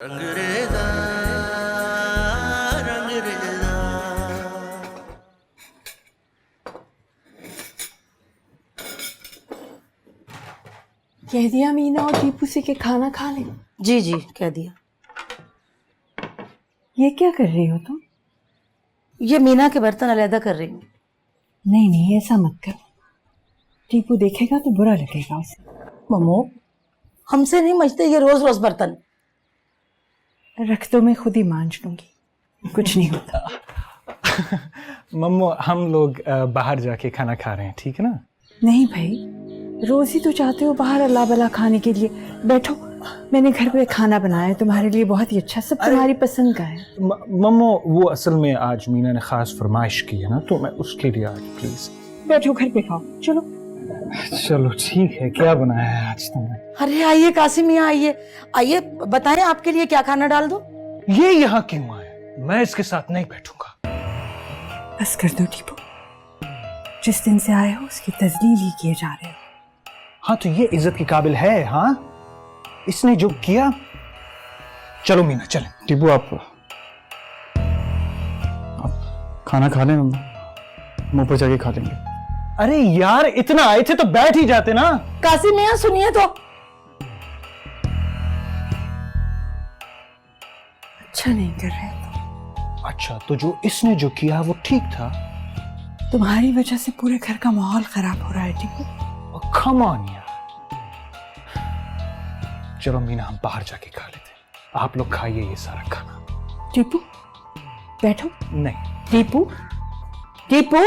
रंगरेजा रंगरेजा। कह दिया मीना और टीपू से कि खाना खा ले। जी जी कह दिया। ये क्या कर रही हो तुम? ये मीना के बर्तन अलहदा कर रही हूँ। नहीं नहीं ऐसा मत करो, टीपू देखेगा तो बुरा लगेगा उसे। मम्मो हमसे नहीं मचते ये रोज रोज बर्तन। रख दो, मैं खुद ही मांज लूंगी, कुछ नहीं होता। मम्मो हम लोग बाहर जाके खाना खा रहे हैं, ठीक है ना? नहीं भाई, रोज ही तो चाहते हो बाहर अल्लाह भला खाने के लिए। बैठो, मैंने घर पे खाना बनाया है तुम्हारे लिए, बहुत ही अच्छा, सब तुम्हारी पसंद का है। मम्मो वो असल में आज मीना ने खास फरमाइश की है ना, तो मैं उसके लिए आज प्लीज। बैठो घर पे खाओ, चलो। चलो ठीक है, क्या बनाया है आज तुमने? अरे आइए कासिम मियाँ, आइए आइए, बताएं आपके लिए क्या खाना डाल दो। ये यहाँ क्यों आए? मैं इसके साथ नहीं बैठूंगा। बस कर दो टीपू, जिस दिन से आए हो उसकी तजलील ही किए जा रहे हो। हाँ तो ये इज्जत के काबिल है? हाँ इसने जो किया। चलो मीना चलें। टीपू आप खाना खा लें, हम ऊपर जाके खा लेंगे। अरे यार इतना आए थे तो बैठ ही जाते ना। कासिम मियाँ सुनिए तो। अच्छा नहीं कर रहे तुम। अच्छा तो जो इसने जो किया वो ठीक था? तुम्हारी वजह से पूरे घर का माहौल खराब हो रहा है टीपू। कम ऑन यार। चलो मीना हम बाहर जाके खा लेते हैं, आप लोग खाइए ये सारा खाना। टीपू बैठो। नहीं। टीपू टीपू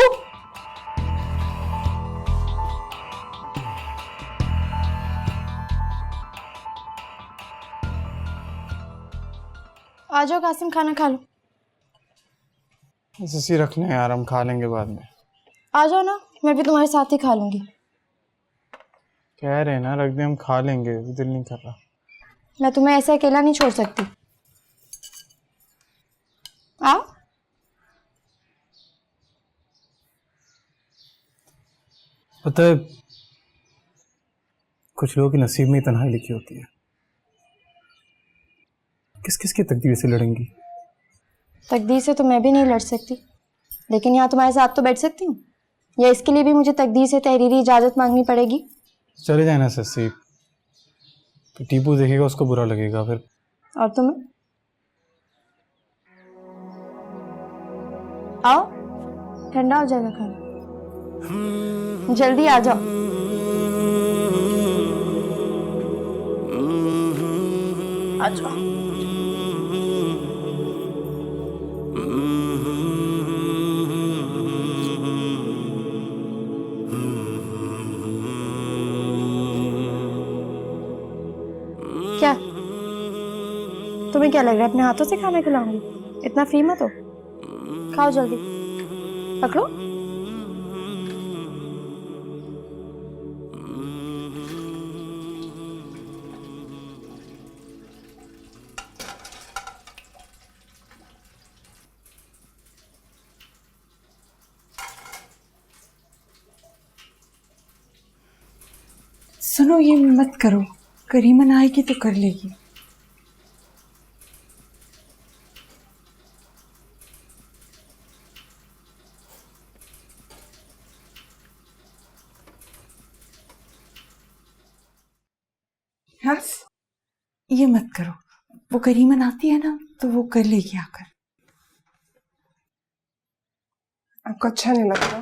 आ जाओ कासिम, खाना खा लो। इसी रख लें यार, हम खा लेंगे बाद में। आ जाओ ना, मैं भी तुम्हारे साथ ही खा लूंगी। कह रहे हैं ना रख दें, हम खा लेंगे, दिल नहीं कर रहा। मैं तुम्हें ऐसे अकेला नहीं छोड़ सकती। आओ। पता है कुछ लोगों के नसीब में तन्हाई लिखी होती है। किस किस की तकदीर से लड़ेंगी? तकदीर से तो मैं भी नहीं लड़ सकती, लेकिन यहाँ तुम्हारे साथ तो बैठ सकती हूँ। या इसके लिए भी मुझे तकदीर से तहरीरी इजाजत मांगनी पड़ेगी? चले जाए ना सस्सी, तो टीपू देखेगा उसको बुरा लगेगा फिर। और तुम्हें? आओ, ठंडा हो जाएगा खाना, जल्दी आ जाओ। आ जाओ। क्या तुम्हें क्या लग रहा है अपने हाथों से खाना खिलाऊंगी? इतना फ्री मत हो, खाओ जल्दी, पकड़ो। सुनो, ये मत करो, करीमन आएगी तो कर लेगी। हाँ ये मत करो, वो करीमन आती है ना तो वो कर लेगी आकर। आपको अच्छा नहीं लगता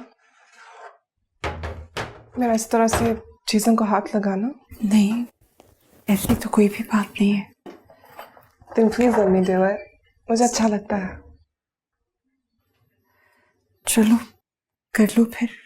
मेरा इस तरह से चीजों को हाथ लगाना? नहीं, ऐसी तो कोई भी बात नहीं है। तुम प्लीज मम्मी देवर, मुझे अच्छा लगता है। चलो कर लो फिर।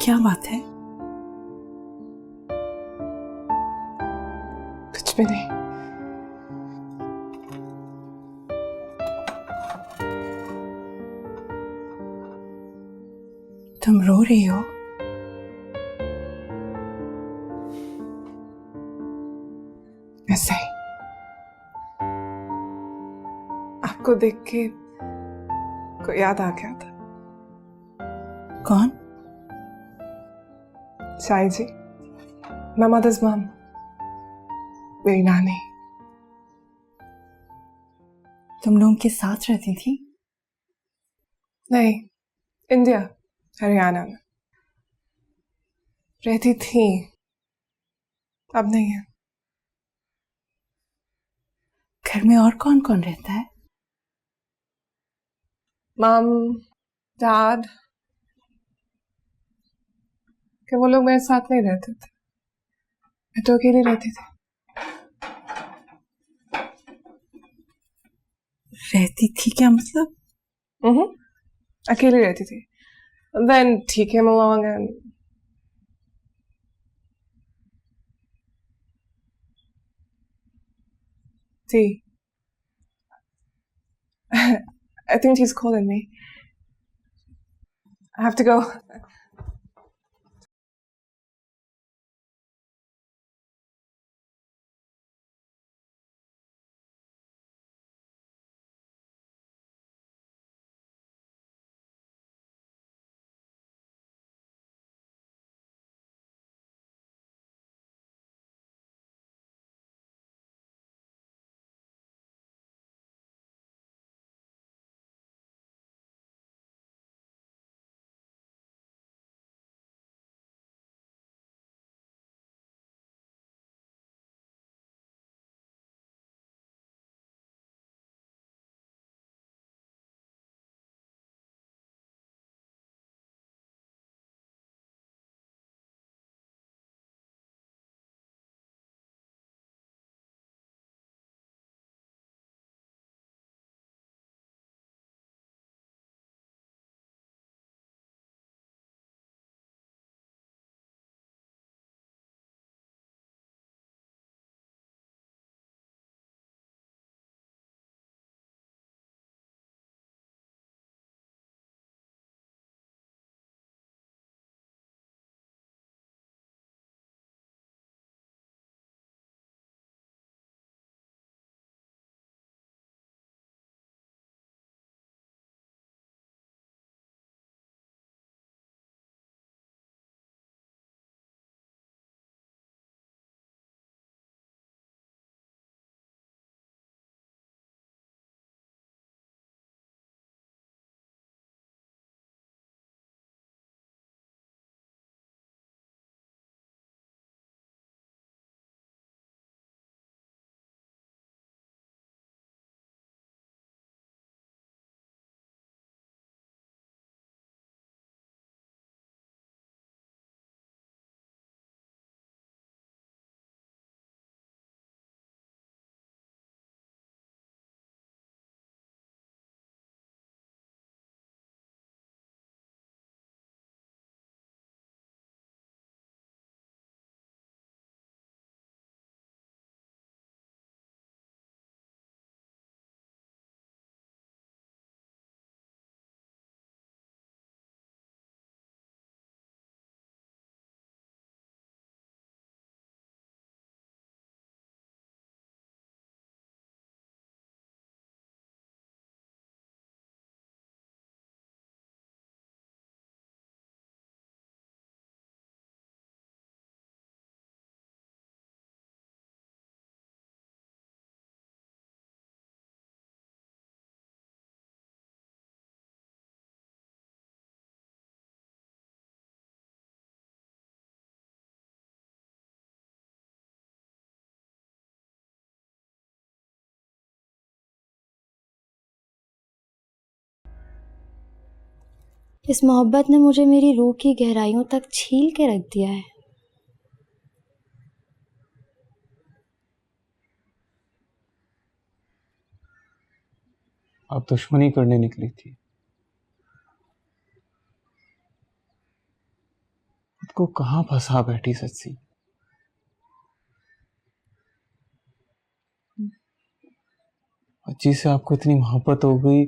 क्या बात है? कुछ भी नहीं। तुम रो रही हो? ऐसे ही आपको देख के कोई याद आ गया था। कौन? शाही जी, my mother's mom, मेरी नानी। तुम लोगों के साथ रहती थी? नहीं, इंडिया, हरियाणा में रहती थी, अब नहीं है। घर में और कौन कौन रहता है? मम, डैड, कि वो लोग मेरे साथ नहीं रहते थे, मैं तो अकेली रहती थी। रहती थी क्या मतलब? अकेली रहती थी। Then he came along and tea. I think he's calling me. I have to go. इस मोहब्बत ने मुझे मेरी रूह की गहराइयों तक छील के रख दिया है। आप दुश्मनी करने निकली थी, खुद को कहाँ फंसा बैठी सच्ची। सच्ची से आपको इतनी मोहब्बत हो गई,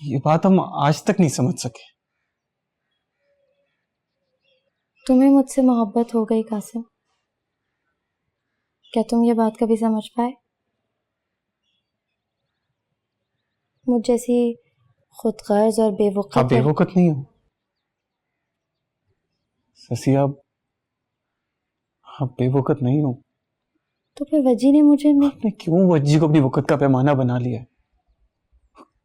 ये बात हम आज तक नहीं समझ सके। तुम्हें मुझसे मोहब्बत हो गई कासिम। क्या तुम ये बात कभी समझ पाए? मुझ जैसी खुदगर्ज और आप बेवकूफ बेवकूफ नहीं हो शशि, आप बेवकूफ नहीं हो। तो फिर वजी ने मुझे आपने क्यों वज्जी को अपनी वक़्त का पैमाना बना लिया है?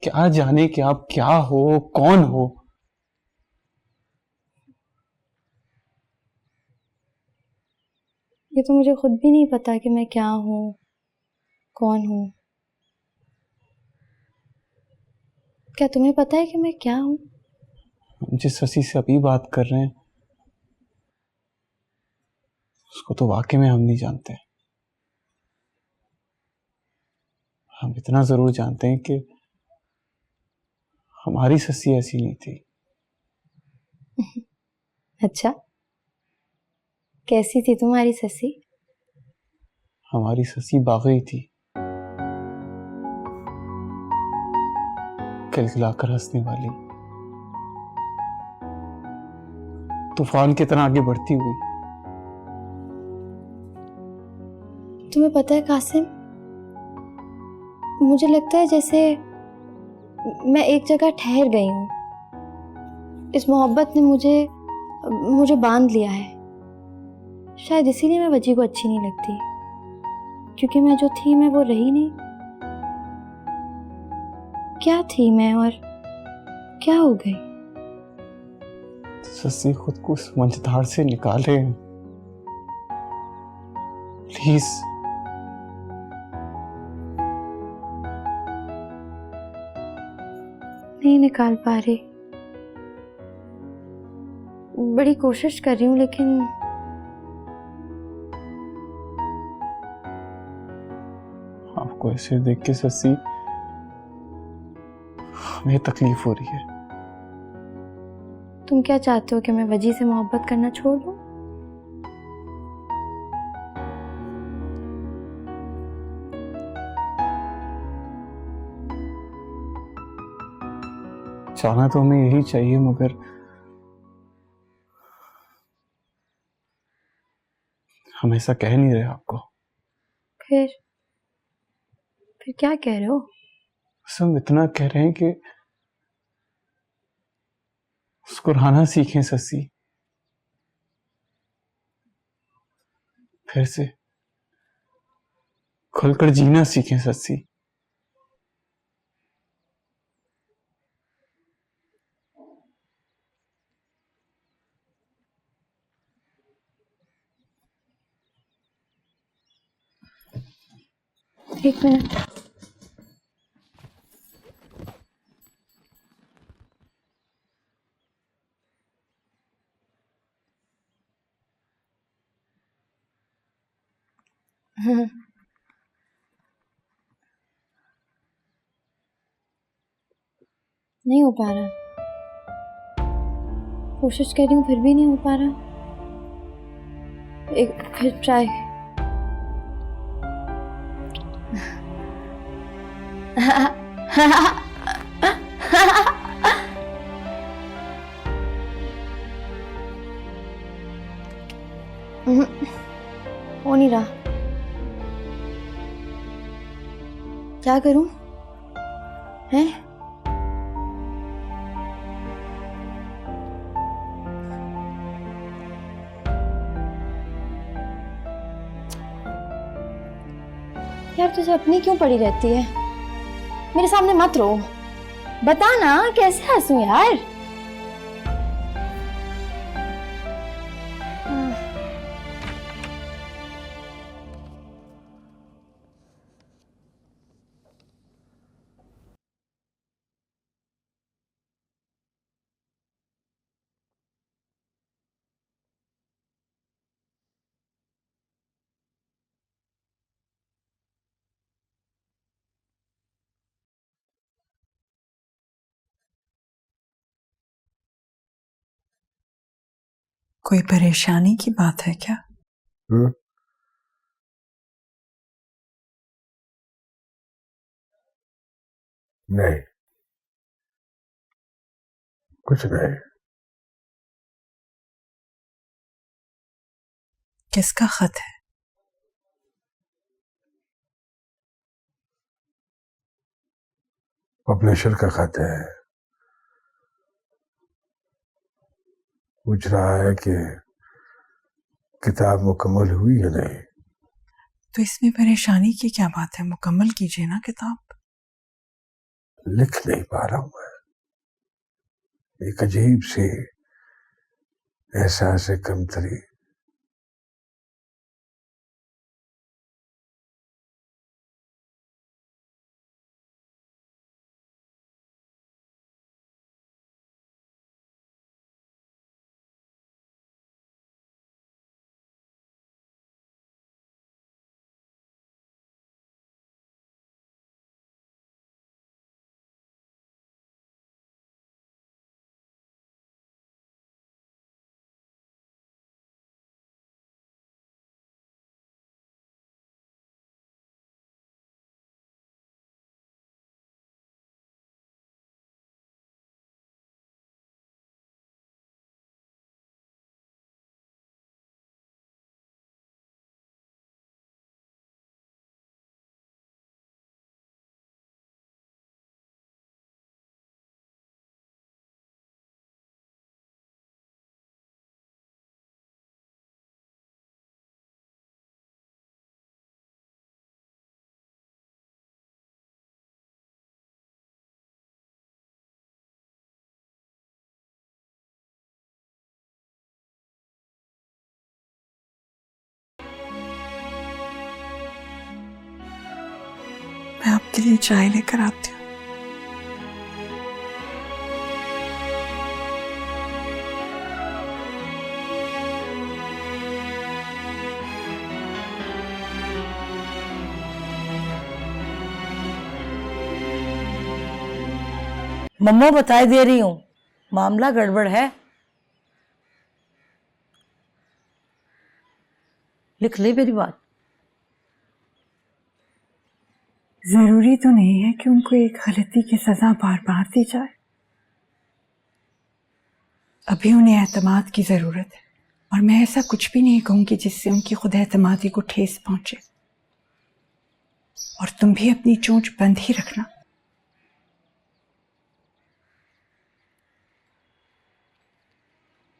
क्या जाने कि आप क्या हो, कौन हो। ये तो मुझे खुद भी नहीं पता कि मैं क्या हूँ, कौन हूँ। क्या तुम्हें पता है कि मैं क्या हूँ? हम जिस शशि से अभी बात कर रहे हैं उसको तो वाकई में हम नहीं जानते। हम इतना जरूर जानते हैं कि हमारी शशि ऐसी नहीं थी। अच्छा, कैसी थी तुम्हारी ससी? हमारी शशि बागी थी, खिलखिलाकर हंसने वाली, तूफान की तरह आगे बढ़ती हुई। तुम्हें पता है कासिम, मुझे लगता है जैसे मैं एक जगह ठहर गई हूँ। इस मोहब्बत ने मुझे बांध लिया है। शायद इसीलिए मैं वजी को अच्छी नहीं लगती, क्योंकि मैं जो थी मैं वो रही नहीं। क्या थी मैं और क्या हो गई? शशि खुद को उस मंझधार से निकाले, प्लीज। नहीं निकाल पा रही। बड़ी कोशिश कर रही हूँ लेकिन आपको ऐसे देख के शशि हमें तकलीफ हो रही है। तुम क्या चाहते हो कि मैं वजी से मोहब्बत करना छोड़ दूँ? चाहना तो हमें यही चाहिए, मगर हम ऐसा कह नहीं रहे आपको। फिर क्या कह रहे हो? बस हम इतना कह रहे हैं कि मुस्कुराना सीखें शशि, फिर से खुलकर जीना सीखें शशि। एक मिनट। नहीं हो पा रहा। कोशिश कर रही हूँ फिर भी नहीं हो पा रहा। एक फिर ट्राई। हो नहीं रहा। क्या करूं? हैं? यार तुझे अपनी क्यों पड़ी रहती है? मेरे सामने मत रो। बता ना कैसे हंसूं यार। कोई परेशानी की बात है क्या? नहीं, कुछ नहीं। किसका खत है? पब्लिशर का खत है। पूछ रहा है कि किताब मुकम्मल हुई या नहीं। तो इसमें परेशानी की क्या बात है? मुकम्मल कीजिए ना किताब। लिख नहीं पा रहा हूं मैं। एक अजीब सी एहसास कमतरी। मैं आपके लिए चाय लेकर आती हूँ। मम्मा बताए दे रही हूँ, मामला गड़बड़ है। लिख ले मेरी बात। जरूरी तो नहीं है कि उनको एक गलती की सजा बार बार दी जाए। अभी उन्हें एतमाद की जरूरत है, और मैं ऐसा कुछ भी नहीं कहूंगी जिससे उनकी खुद एतमादी को ठेस पहुंचे। और तुम भी अपनी चोंच बंद ही रखना।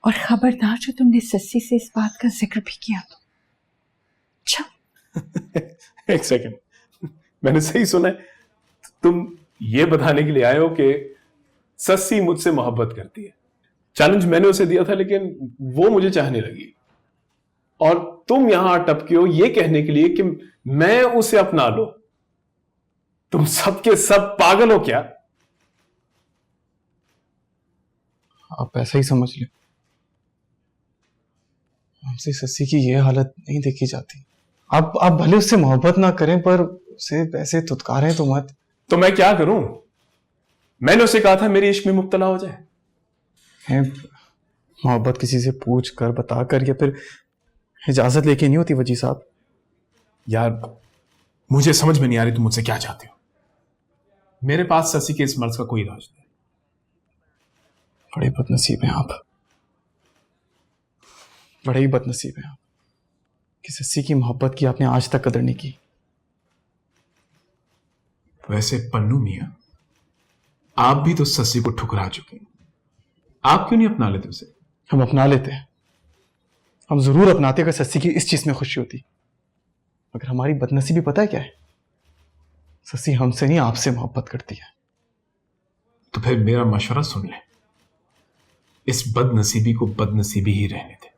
और खबरदार जो तुमने सस्सी से इस बात का जिक्र भी किया तो। अच्छा, एक सेकंड, मैंने सही सुना है? तुम ये बताने के लिए आए हो कि सस्सी मुझसे मोहब्बत करती है। चैलेंज मैंने उसे दिया था, लेकिन वो मुझे चाहने लगी, और तुम यहां टपके हो ये कहने के लिए कि मैं उसे अपना लूं। तुम सबके सब पागल हो क्या? आप ऐसा ही समझ लो। हमसे सस्सी की ये हालत नहीं देखी जाती। आप भले उससे मोहब्बत ना करें, पर उसे ऐसे तुतकारें तो मत। तो मैं क्या करूं? मैंने उसे कहा था मेरी इश्क में मुब्तला हो जाए। है मोहब्बत किसी से पूछ कर, बता कर, या फिर इजाजत लेके नहीं होती वजी साहब। यार, मुझे समझ में नहीं आ रही तुम मुझसे क्या चाहते हो। मेरे पास सस्सी के इस मर्ज का कोई इलाज नहीं। बड़े बदनसीब हैं आप, बड़े ही बदनसीब हैं आप कि सस्सी की मोहब्बत की आपने आज तक कदर नहीं की। वैसे पन्नू मियां, आप भी तो सस्सी को ठुकरा चुके हैं। आप क्यों नहीं अपना लेते उसे? हम अपना लेते हैं, हम जरूर अपनाते अगर सस्सी की इस चीज में खुशी होती। मगर हमारी बदनसीबी पता है क्या है? सस्सी हमसे नहीं आपसे मोहब्बत करती है। तो फिर मेरा मशवरा सुन ले, इस बदनसीबी को बदनसीबी ही रहने दे।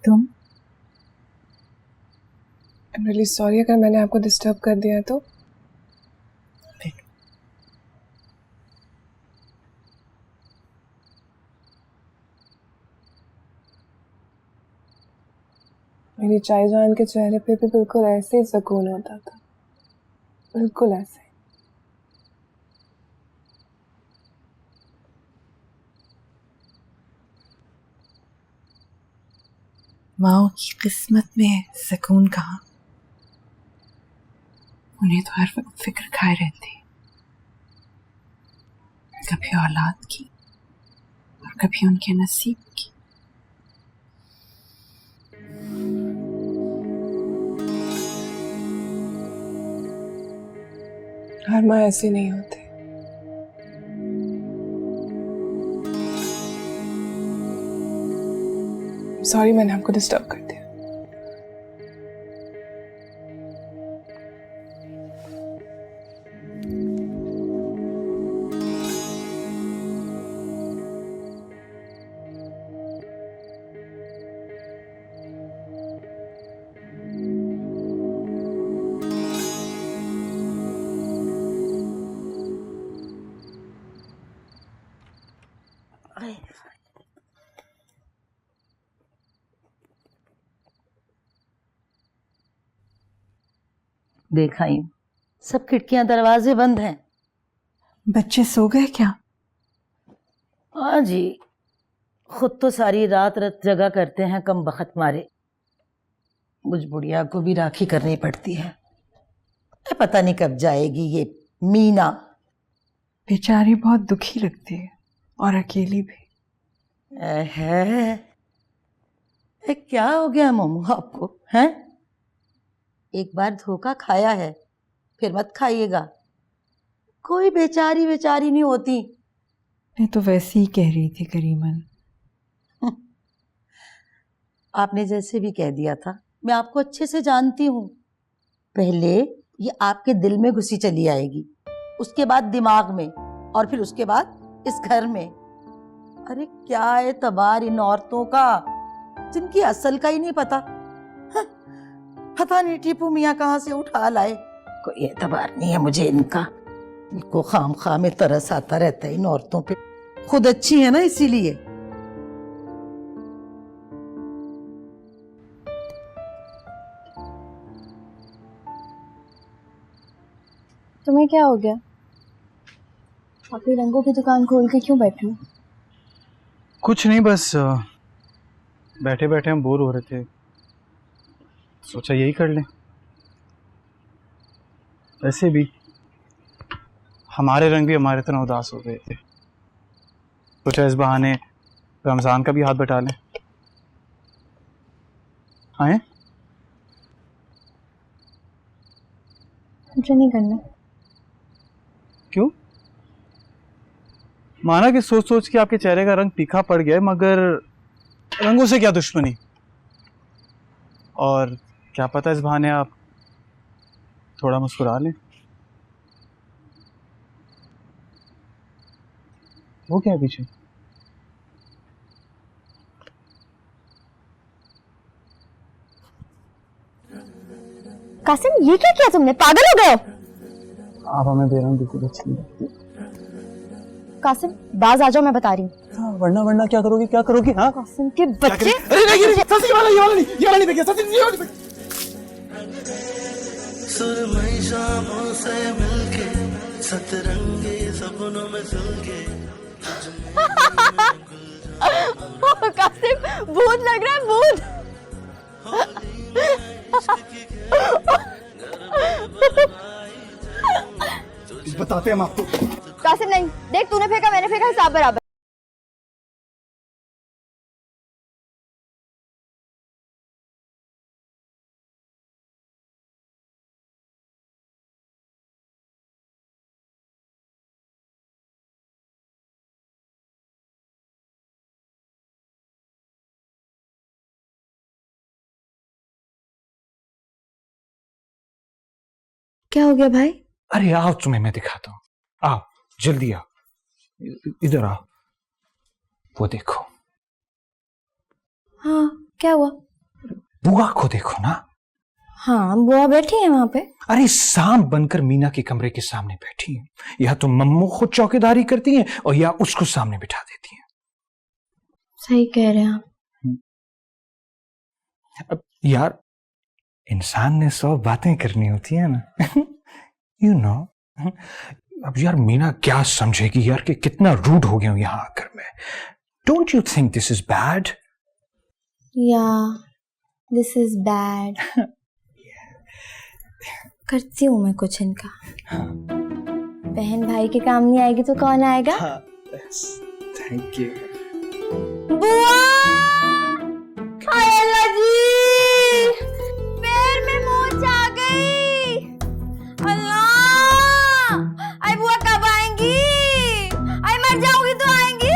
तुम? I'm really sorry अगर मैंने आपको डिस्टर्ब कर दिया तो। मेरी चाय जान के चेहरे पे भी बिल्कुल ऐसे ही सुकून होता था, बिल्कुल ऐसे। माओ की किस्मत में सुकून कहाँ, उन्हें तो हर वक्त फिक्र खाए रहती है, कभी औलाद की और कभी उनके नसीब की। हर माँ ऐसे नहीं होते। सॉरी मैंने आपको डिस्टर्ब कर दिया। देखा ही सब खिड़कियां दरवाजे बंद हैं। बच्चे सो गए क्या? हाँ जी, खुद तो सारी रात रात जगा करते हैं कम बखत मारे, मुझ बुढ़िया को भी राखी करनी पड़ती है। पता नहीं कब जाएगी ये मीना। बेचारी बहुत दुखी लगती है और अकेली भी। है क्या हो गया मोमो आपको, हैं? एक बार धोखा खाया है, फिर मत खाइएगा। कोई बेचारी बेचारी नहीं होती। मैं तो वैसे ही कह रही थी करीमन। आपने जैसे भी कह दिया था, मैं आपको अच्छे से जानती हूँ। पहले ये आपके दिल में घुसी चली आएगी, उसके बाद दिमाग में, और फिर उसके बाद इस घर में। अरे क्या है तबार इन औरतों का, जिनकी असल का ही नहीं पता। पता नहीं टीपू मियाँ कहाँ से उठा लाए। कोई एतबार नहीं है मुझे इनका। इनको खाम खाम में तरस आता रहता है इन औरतों पे। खुद अच्छी है ना इसीलिए। तुम्हें क्या हो गया? अपनी रंगों की दुकान खोल के क्यों बैठे हो? कुछ नहीं, बस बैठे बैठे हम बोर हो रहे थे, सोचा यही कर लें। वैसे भी हमारे रंग भी हमारे तरह उदास हो गए थे, सोचा इस बहाने रमजान का भी हाथ बटा लें। आए? मुझे नहीं करना। क्यों? माना कि सोच सोच के आपके चेहरे का रंग फीका पड़ गया, मगर रंगों से क्या दुश्मनी, और क्या पता इस बहाने आप थोड़ा मुस्कुरा लें। वो क्या है पीछे? कासिम, ये क्या किया तुमने? पागल हो गए हो? आप हमें बेरंग बिल्कुल अच्छी नहीं लगती। कासिम, बाज आ जाओ, मैं बता रही हूँ। हाँ, वरना क्या करोगी, क्या करोगी? हाँ, कासिम के बच्चे। अरे नहीं, सस्ती वाला ये वाला नहीं देखिए, सस्ती ये वाली सुरमई शामों से मिलके सतरंगी सपनों में सुलगे। कासिम, भूत लग रहा है, भूत। बताते हैं हम आपको। कासिम नहीं, देख तूने फेंका मैंने फेंका, हिसाब बराबर। क्या हो गया भाई? अरे आओ, तुम्हें मैं दिखाता हूँ, आओ जल्दी आओ, इधर आओ, वो देखो। हाँ, क्या हुआ? बुआ को देखो ना। हाँ, बुआ बैठी है वहां पे। अरे सांप बनकर मीना के कमरे के सामने बैठी है। या तो मम्मू खुद चौकीदारी करती हैं और या उसको सामने बिठा देती हैं। सही कह रहे हैं आप। अब यार इंसान ने 100 बातें करनी होती है ना। यू नो अब यार मीना क्या समझेगी यार कि कितना रूड हो गया हूं यहां आकर मैं। Don't you think this is bad? या दिस इज बैड। करती हूँ मैं कुछ इनका। बहन भाई के काम नहीं आएगी तो कौन आएगा? Thank you. बुआ! हाय अल्लाह जी! पैर में मोच आ गई। अल्लाह! आई बुआ कब आएंगी? आई मर जाऊंगी तो आएंगी।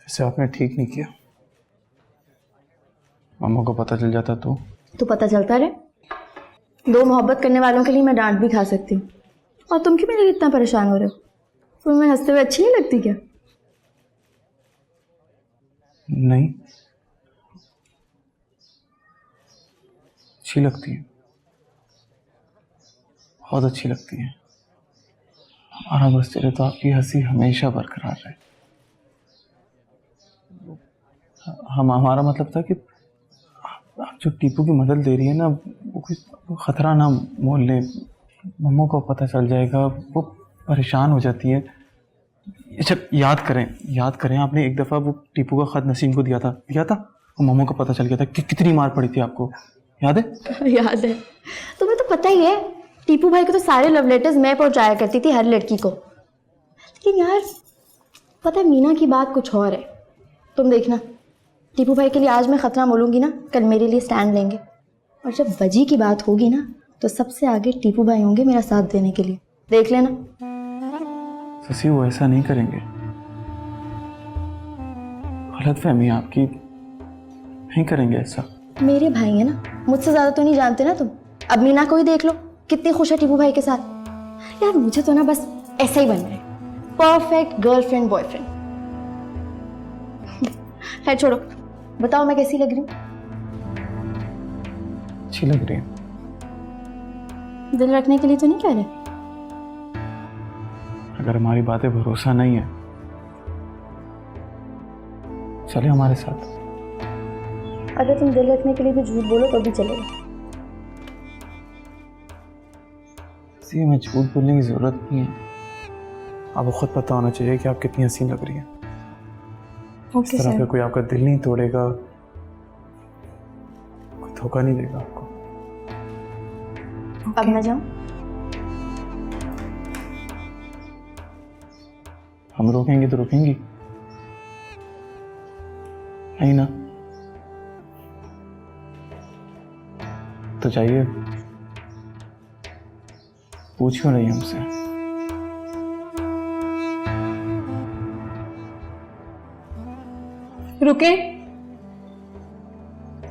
वैसे आपने ठीक नहीं किया। मम्मा को पता चल जाता तो पता चलता रहे। 2 मोहब्बत करने वालों के लिए मैं डांट भी खा सकती हूँ। और तुम क्यों मेरे लिए इतना परेशान हो रहे हो? तुम्हें हंसते हुए अच्छी नहीं लगती क्या? नहीं, अच्छी लगती है, बहुत अच्छी लगती है। हमारा बस चले तो आपकी हंसी हमेशा बरकरार रहे। हमारा मतलब था कि आप जो टीपू की मदद दे रही है ना, वो कोई खतरा ना मोल ले। मम्मा को पता चल जाएगा, वो परेशान हो जाती है। अच्छा याद करें आपने एक दफ़ा वो टीपू का ख़त नसीम को दिया था वो मम्मा को पता चल गया था कि कितनी मार पड़ी थी। आपको याद है? याद है। तुम्हें तो पता ही है, टीपू भाई को तो सारे लव लेटर्स मैं पहुंचाया करती थी हर लड़की को। लेकिन यार पता है, मीना की बात कुछ और है। तुम देखना, टीपू भाई के लिए आज मैं खतरा मोलूंगी ना, कल मेरे लिए स्टैंड लेंगे। और जब वजी की बात होगी ना, तो सबसे आगे टीपू भाई होंगे मेरा साथ देने के लिए। देख लेना। ससी वो ऐसा नहीं करेंगे, गलतफहमी आपकी, नहीं करेंगे ऐसा। मेरे भाई है ना, मुझसे ज्यादा तो नहीं जानते ना तुम। अब मीना को ही देख लो, कितनी खुश है टीपू भाई के साथ। यार मुझे तो ना बस ऐसा ही बनना है, परफेक्ट गर्लफ्रेंड बॉयफ्रेंड। है छोड़ो, बताओ मैं कैसी लग रही हूँ? अच्छी लग रही है। दिल रखने के लिए तो नहीं कह रहे? अगर हमारी बातें भरोसा नहीं है, चले हमारे साथ। अगर तुम दिल रखने के लिए भी झूठ बोलो तो भी चलेगा। इसी में झूठ बोलने की जरूरत नहीं है। आपको खुद पता होना चाहिए कि आप कितनी हसीन लग रही हैं। इस तरह का कोई आपका दिल नहीं तोड़ेगा, कोई धोखा नहीं देगा आपको। अब मैं जाऊं? हम रोकेंगे तो रुकेंगी नहीं ना, तो चाहिए पूछो नहीं हमसे। रुके,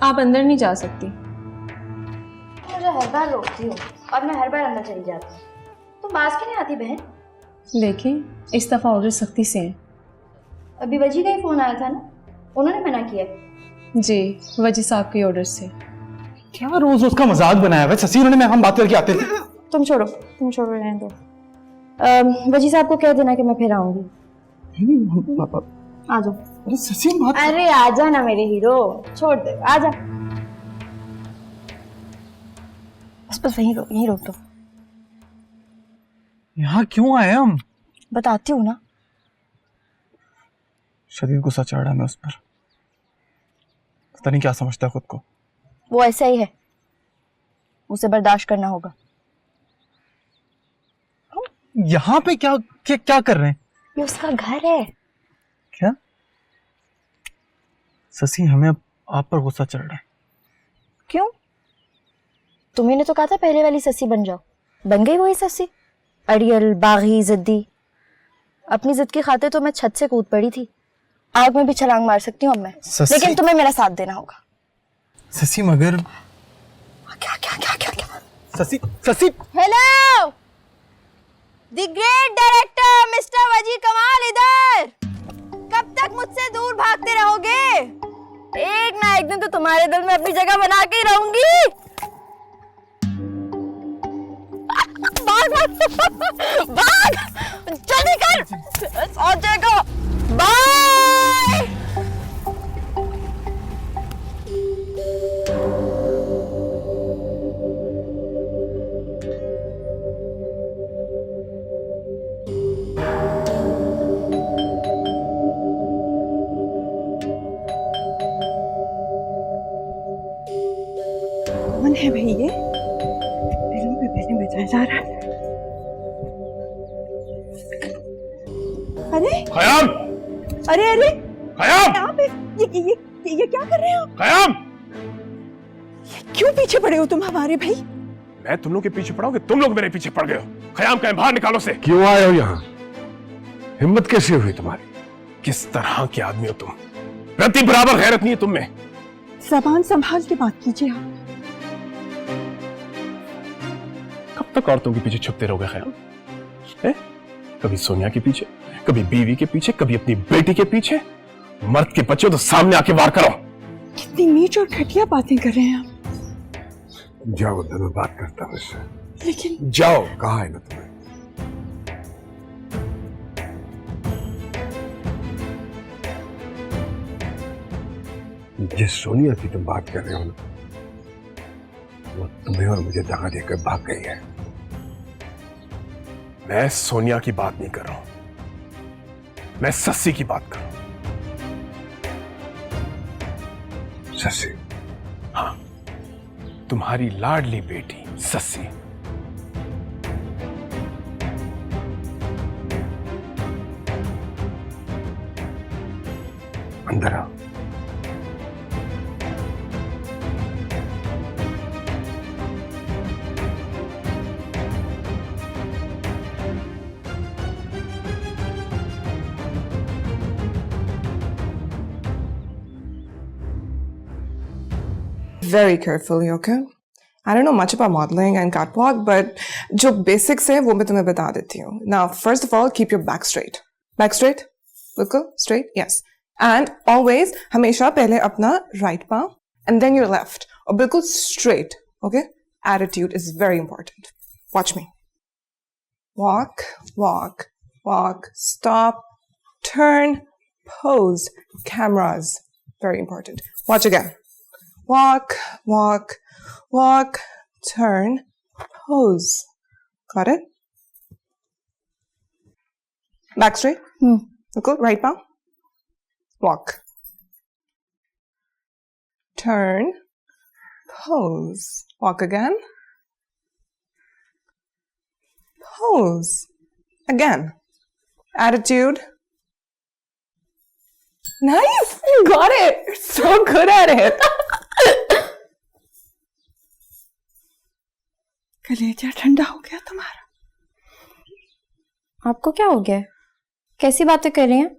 आप अंदर नहीं जा सकती। मुझे हर बार रोकती हो और मैं हर बार अंदर चली जाती हूँ। तुम पास क्यों नहीं आती बहन? देखिए, इस दफा ऑर्डर सख्ती से है। अभी वजी का ही फोन आया था ना, उन्होंने मना किया। जी, वजी साहब के ऑर्डर से। क्या रोज उसका मजाक बनाया हुआ ससी? उन्होंने हम बात करके आते थे। तुम छोड़ो रहने दो। वजी साहब को कह देना कि मैं फिर आऊंगी। आ जाओ। अरे ससी बात। अरे आजा ना मेरे हीरो, छोड़ दे, आजा। बस वहीं रोक दो। यहाँ क्यों आए हम? बताती हूँ ना। शदीद गुस्सा चढ़ रहा है मैं उस पर। पता नहीं क्या समझता है खुद को। वो ऐसा ही है, उसे बर्दाश्त करना होगा। यहाँ पे क्या कर रहे हैं? ये उसका घर है। क्या ससी, हमें अब आप पर गुस्सा चढ़ रहा है। क्यों? तुम्ही ने तो कहा था पहले वाली ससी बन जाओ, बन गई वही ससी। अड़ियल, बागी, जिद्दी। अपनी जिद की खातिर तो मैं छत से कूद पड़ी थी। आग में भी छलांग मार सकती हूँ अब मैं, लेकिन तुम्हें मेरा साथ देना होगा। ससी मगर क्या? Sasi hello, the great director mister वजी कमाल इधर। कब तक मुझसे दूर भागते रहोगे? एक ना एक दिन तो तुम्हारे दिल में अपनी जगह बना के ही रहूंगी। भाग भाग भाग, जल्दी कर, सोचेगा। बाय। कौन है भाई ये? फिल्म पे पहले बजाया जा रहा है। अरे खयाम, अरे अरे खयाम, आप ये क्या कर रहे हो? खयाम, क्यों पीछे पड़े हो तुम हमारे भाई? मैं तुम लोग के पीछे पड़ा हूं कि तुम लोग मेरे पीछे पड़ गए हो? खयाम कहीं बाहर निकालो से। क्यों आए हो यहाँ? हिम्मत कैसे हुई तुम्हारी? किस तरह के आदमी हो तुम? रत्ती बराबर गैरत नहीं है तुम में। ज़बान संभाल के बात कीजिए आप। कब तक औरतों के पीछे छुपते रहोगे खयाम? कभी सोनिया के पीछे, कभी बीवी के पीछे, कभी अपनी बेटी के पीछे। मर्द के बच्चे हो तो सामने आके वार करो। कितनी नीच और घटिया बातें कर रहे हैं आप। जाओ अंदर, मैं बात करता हूँ इससे। लेकिन जाओ, कहा है ना तुम्हें? जिस सोनिया की तुम बात कर रहे हो ना, वो तुम्हें और मुझे दगा देकर भाग गई है। मैं सोनिया की बात नहीं कर रहा हूं, मैं सस्सी की बात कर रहा हूं। सस्सी? हाँ, तुम्हारी लाडली बेटी सस्सी। अंदर आओ। Very carefully, okay? I don't know much about modeling and catwalk, but जो basics है वो मैं तुम्हें बता देती हूँ. Now, first of all, keep your back straight. Back straight? बिल्कुल straight? Yes. And always हमेशा पहले अपना right palm and then your left. और बिल्कुल straight, okay? Attitude is very important. Watch me. Walk, walk, walk, stop, turn, pose, cameras. Very important. Watch again. Walk, walk, walk, turn, pose. Got it? Back straight. Good. Right palm. Walk. Turn, pose. Walk again. Pose. Again. Attitude. Nice! You got it! You're so good at it! कलेजा ठंडा हो गया तुम्हारा। आपको क्या हो गया? कैसी बातें कर रही हैं?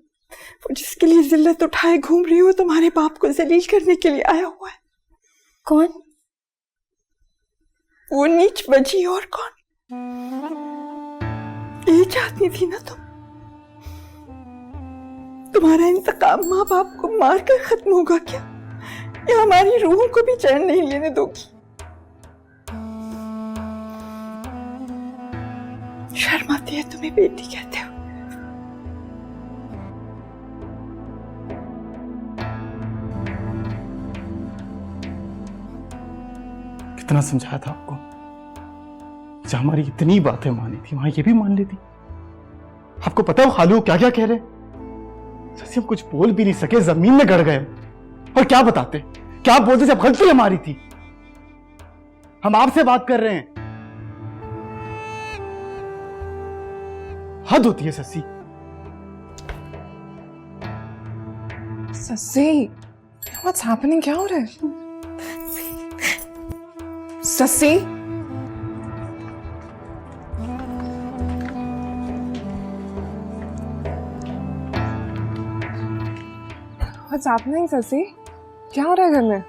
वो जिसके लिए जिल्लत उठाए घूम रही हो, तुम्हारे बाप को जलील करने के लिए आया हुआ है। कौन? वो नीच बजी और कौन? ये चाहती थी ना तुम? तुम्हारा इंतकाम माँ बाप को मारकर खत्म होगा क्या? या हमारी रूहों को भी चैन नहीं लेने दोगी? शर्म आती है तुम्हें बेटी कहते हो? कितना समझाया था आपको? जहां हमारी इतनी बातें मानी थी वहां ये भी मान लेती। आपको पता है वो खालू क्या क्या कह रहे? सच्ची हम कुछ बोल भी नहीं सके, जमीन में गड़ गए। और क्या बताते, क्या बोलते जब गलती हमारी थी? हम आपसे बात कर रहे हैं। हद होती है सस्सी। Sassi, what's happening? क्या हो रहा है? Sassi? What's happening, Sassi? क्या हो रहा है घर में?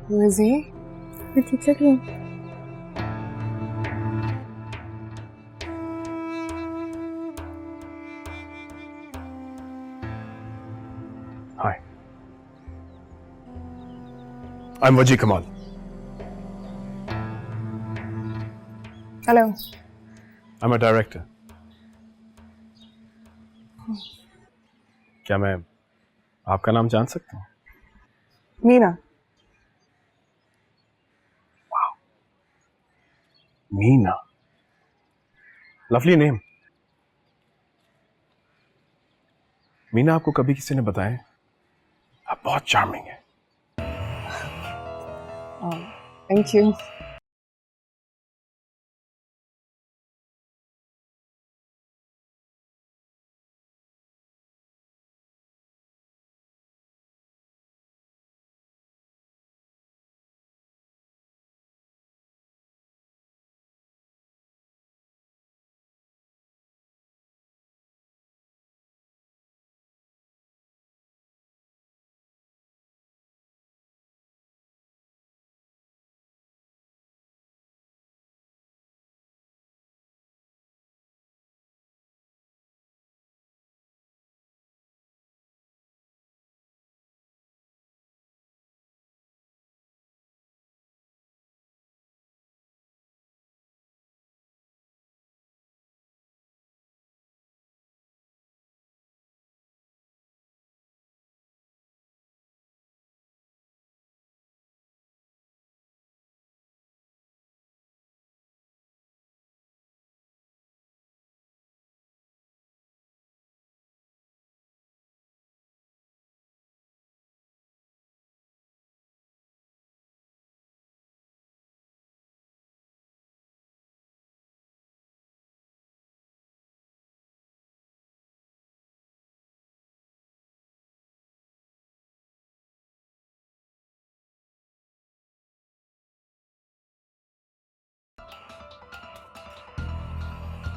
Who is he? मैं ठीक लग रही हूँ? Hi. I'm Waji Kamal. Hello. I'm a director. क्या मैं आपका नाम जान सकता हूँ? Meena. Meena. Lovely name. Meena, आपको कभी किसी ने बताया आप बहुत चार्मिंग है. Thank you.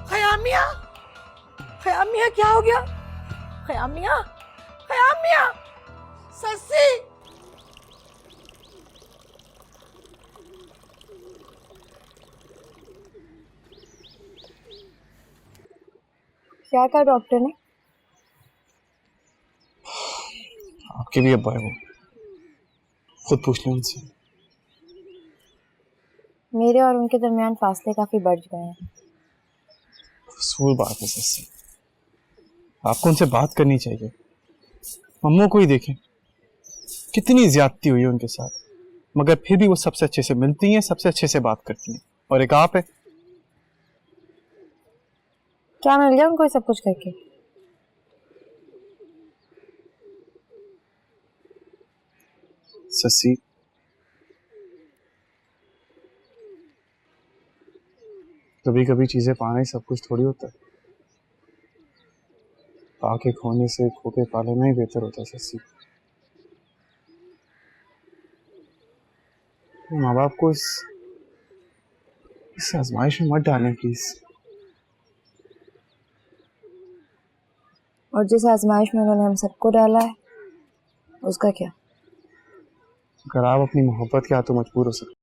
खयामिया, खयामिया क्या हो गया? खयामिया, खयामिया, सस्सी। क्या कहा डॉक्टर ने? आपके भी अब्बा है वो, खुद पूछ लो उनसे। मेरे और उनके दरमियान फासले काफी बढ़ गए हैं। फजूल बात है सस्सी, आपको उनसे बात करनी चाहिए। मम्मू को ही देखें, कितनी ज्यादती हुई है उनके साथ, मगर फिर भी वो सबसे अच्छे से मिलती हैं, सबसे अच्छे से बात करती हैं। और एक आप है। क्या मिल गया उनको सब कुछ करके? सस्सी, कभी कभी चीजें पाना ही सब कुछ थोड़ी होता है। पाके खोने से खो के पा लेना ही बेहतर होता है सस्सी। माँ बाप को इस आजमाइश में मत डालें प्लीज। और जिस आजमाइश में उन्होंने हम सबको डाला है, उसका क्या? अगर आप अपनी मोहब्बत के हाथों मजबूर हो सकते